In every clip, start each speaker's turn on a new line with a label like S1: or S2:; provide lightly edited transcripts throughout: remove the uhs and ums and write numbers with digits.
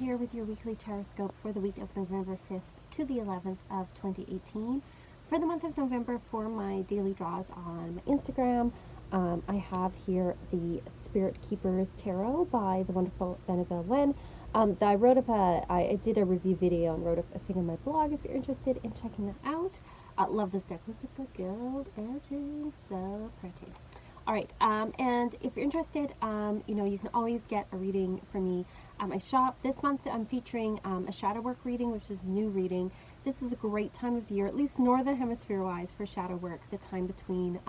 S1: here with your weekly Tarotscope for the week of November 5th to the 11th of 2018. For the month of November, for my daily draws on Instagram, I have here the Spirit Keepers Tarot by the wonderful Annabelle Wen. I did a review video and wrote a thing on my blog if you're interested in checking that out. Love this deck. Look at the gold edging, so pretty. All right, and if you're interested, you can always get a reading from me at my shop. This month I'm featuring a shadow work reading, which is a new reading. This is a great time of year, at least Northern Hemisphere wise, for shadow work. The time between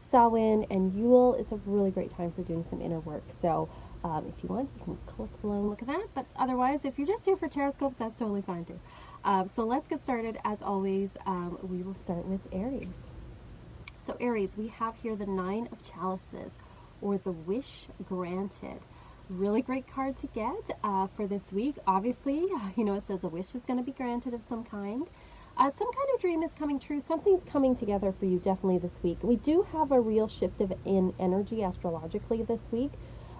S1: Samhain and Yule is a really great time for doing some inner work. So if you want, you can click below and look at that. But otherwise, if you're just here for Tarotscopes, that's totally fine too. So let's get started. As always, we will start with Aries. So Aries, we have here the Nine of Chalices, or the Wish Granted. Really great card to get for this week. Obviously, it says a wish is going to be granted of some kind. Some kind of dream is coming true. Something's coming together for you definitely this week. We do have a real shift in energy astrologically this week.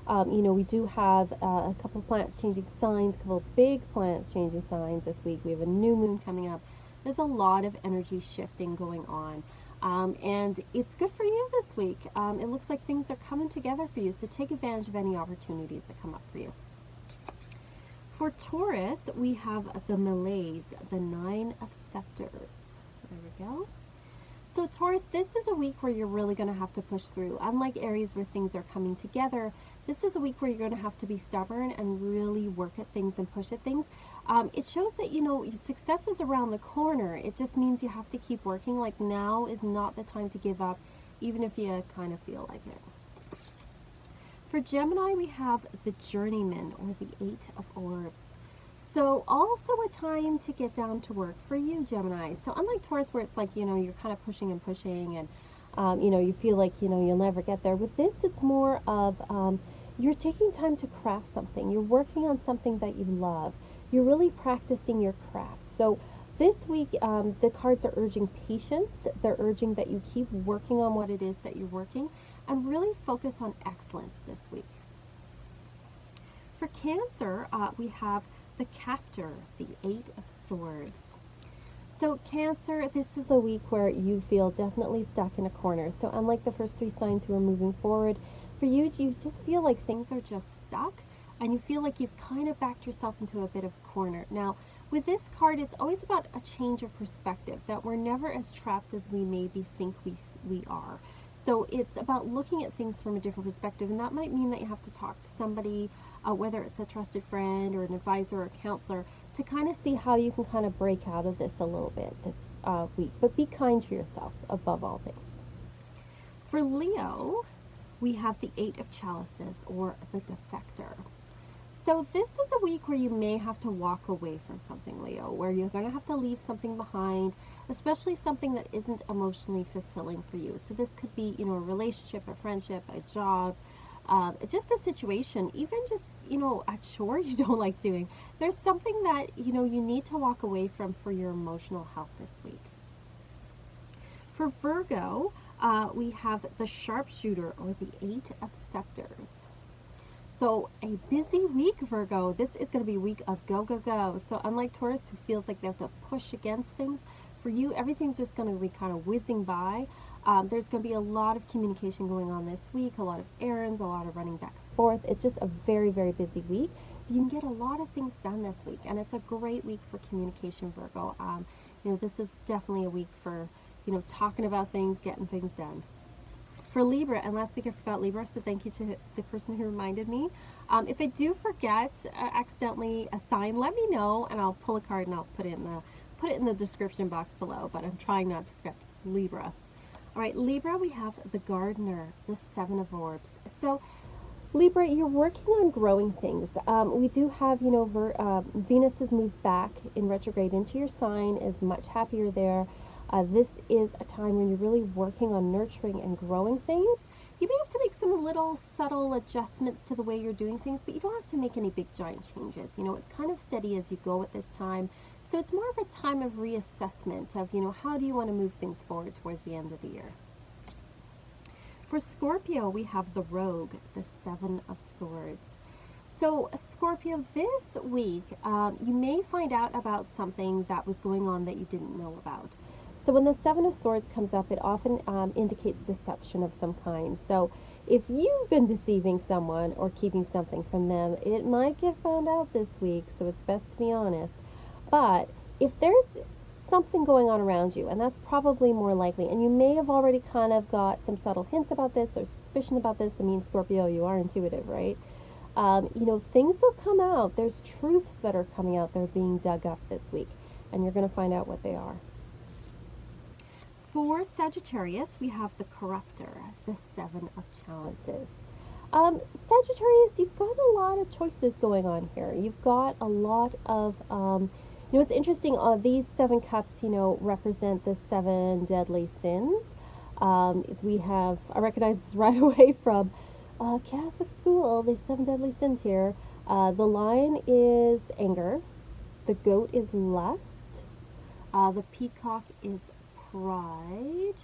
S1: We do have a couple of planets changing signs, a couple of big planets changing signs this week. We have a new moon coming up. There's a lot of energy shifting going on. And it's good for you this week. It looks like things are coming together for you, so take advantage of any opportunities that come up for you. For Taurus, we have the Malaise, the Nine of Scepters. So there we go. So Taurus, this is a week where you're really going to have to push through. Unlike Aries, where things are coming together, this is a week where you're going to have to be stubborn and really work at things and push at things. It shows that, your success is around the corner. It just means you have to keep working. Like, now is not the time to give up, even if you kind of feel like it. For Gemini, we have the Journeyman, or the Eight of Orbs. So also a time to get down to work for you, Gemini. So unlike Taurus, where it's like, you're kind of pushing and pushing and, you feel like, you'll never get there. With this, it's more of you're taking time to craft something. You're working on something that you love. You're really practicing your craft. So this week, the cards are urging patience. They're urging that you keep working on what it is that you're working and really focus on excellence this week. For Cancer, we have the Captor, the Eight of Swords. So Cancer, this is a week where you feel definitely stuck in a corner. So unlike the first three signs who are moving forward, for you just feel like things are just stuck and you feel like you've kind of backed yourself into a bit of a corner. Now, with this card, it's always about a change of perspective, that we're never as trapped as we maybe think we are. So it's about looking at things from a different perspective, and that might mean that you have to talk to somebody, whether it's a trusted friend or an advisor or a counselor, to kind of see how you can kind of break out of this a little bit this week. But be kind to yourself above all things. For Leo, we have the Eight of Chalices, or the Defector. So this is a week where you may have to walk away from something, Leo, where you're going to have to leave something behind, especially something that isn't emotionally fulfilling for you. So this could be, a relationship, a friendship, a job, just a situation, even just, a chore you don't like doing. There's something that, you need to walk away from for your emotional health this week. For Virgo, we have the Sharpshooter, or the Eight of Scepters. So a busy week, Virgo. This is going to be a week of go, go, go. So unlike Taurus, who feels like they have to push against things, for you, everything's just going to be kind of whizzing by. There's going to be a lot of communication going on this week, a lot of errands, a lot of running back and forth. It's just a very, very busy week. You can get a lot of things done this week, and it's a great week for communication, Virgo. This is definitely a week for, talking about things, getting things done. For Libra, and last week I forgot Libra, so thank you to the person who reminded me. If I do forget accidentally a sign, let me know, and I'll pull a card and I'll put it in the description box below. But I'm trying not to forget Libra. All right, Libra, we have the Gardener, the Seven of Orbs. So Libra, you're working on growing things. We do have, Venus has moved back in retrograde into your sign, is much happier there. This is a time when you're really working on nurturing and growing things. You may have to make some little subtle adjustments to the way you're doing things, but you don't have to make any big giant changes. It's kind of steady as you go at this time. So it's more of a time of reassessment of, how do you want to move things forward towards the end of the year. For Scorpio, we have the Rogue, the Seven of Swords. So, Scorpio, this week, you may find out about something that was going on that you didn't know about. So, when the Seven of Swords comes up, it often indicates deception of some kind. So, if you've been deceiving someone or keeping something from them, it might get found out this week, so it's best to be honest. But if there's something going on around you, and that's probably more likely, and you may have already kind of got some subtle hints about this or suspicion about this. I mean, Scorpio, you are intuitive, right? Things will come out. There's truths that are coming out that are being dug up this week, and you're going to find out what they are. For Sagittarius, we have the Corruptor, the Seven of Chalices. Sagittarius, you've got a lot of choices going on here. You've got a lot of, it's interesting, these 7 cups, represent the 7 deadly sins. I recognize this right away from Catholic school, the 7 deadly sins here. The lion is anger, the goat is lust, the peacock is pride,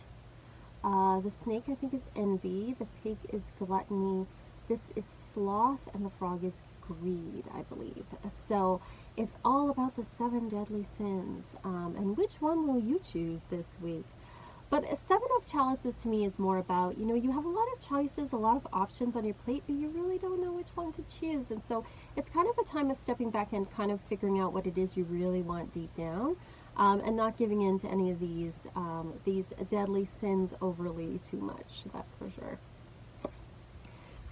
S1: the snake I think is envy, the pig is gluttony, this is sloth, and the frog is greed, I believe. So it's all about the 7 deadly sins, and which one will you choose this week? But a 7 of Chalices to me is more about, you have a lot of choices, a lot of options on your plate, but you really don't know which one to choose. And so it's kind of a time of stepping back and kind of figuring out what it is you really want deep down, and not giving in to any of these deadly sins overly too much, that's for sure.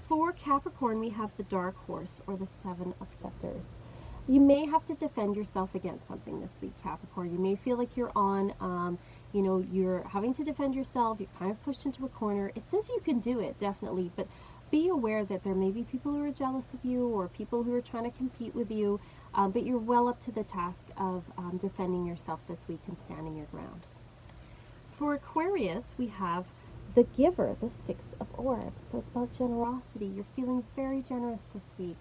S1: For Capricorn, we have the Dark Horse, or the 7 of Scepters. You may have to defend yourself against something this week, Capricorn. You may feel like you're on, you're having to defend yourself. You're kind of pushed into a corner. It says you can do it, definitely, but be aware that there may be people who are jealous of you or people who are trying to compete with you, but you're well up to the task of defending yourself this week and standing your ground. For Aquarius, we have the Giver, the 6 of Orbs. So it's about generosity. You're feeling very generous this week.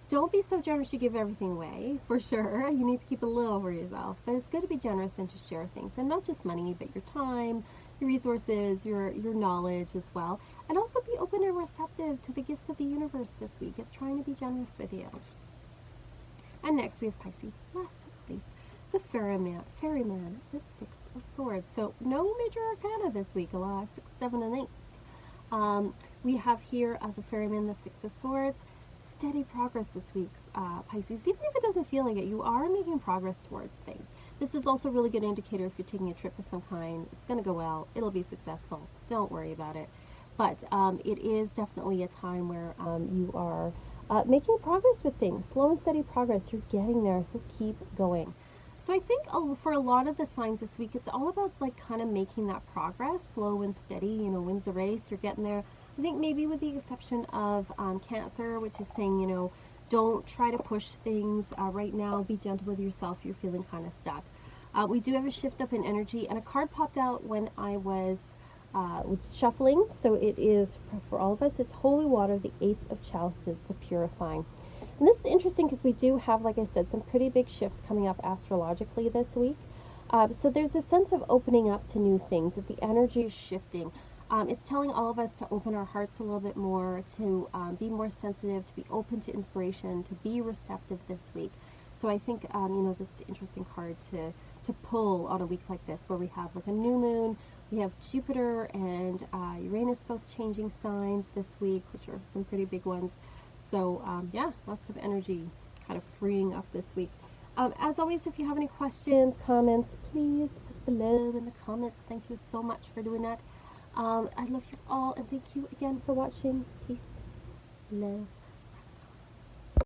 S1: Don't be so generous you give everything away, for sure. You need to keep a little for yourself. But it's good to be generous and to share things. And not just money, but your time, your resources, your knowledge as well. And also be open and receptive to the gifts of the universe this week. It's trying to be generous with you. And next we have Pisces. Last but not least, the Ferryman, the 6 of Swords. So no major arcana this week, a lot of 6, 7, and 8s. We have here the Ferryman, the 6 of Swords. Steady progress this week, Pisces. Even if it doesn't feel like it, you are making progress towards things. This is also a really good indicator if you're taking a trip of some kind. It's going to go well. It'll be successful. Don't worry about it. But it is definitely a time where you are making progress with things. Slow and steady progress. You're getting there, so keep going. So I think for a lot of the signs this week, it's all about kind of making that progress, slow and steady. Wins the race. You're getting there. I think maybe with the exception of Cancer, which is saying, don't try to push things right now. Be gentle with yourself. You're feeling kind of stuck. We do have a shift up in energy, and a card popped out when I was shuffling. So it is, for all of us, it's Holy Water, the Ace of Chalices, the Purifying. And this is interesting because we do have, like I said, some pretty big shifts coming up astrologically this week. So there's a sense of opening up to new things, that the energy is shifting. It's telling all of us to open our hearts a little bit more, to be more sensitive, to be open to inspiration, to be receptive this week. So I think, this is an interesting card to pull on a week like this, where we have like a new moon, we have Jupiter and Uranus both changing signs this week, which are some pretty big ones. So yeah, lots of energy kind of freeing up this week. As always, if you have any questions, comments, please put below in the comments. Thank you so much for doing that. I love you all, and thank you again for watching. Peace, love.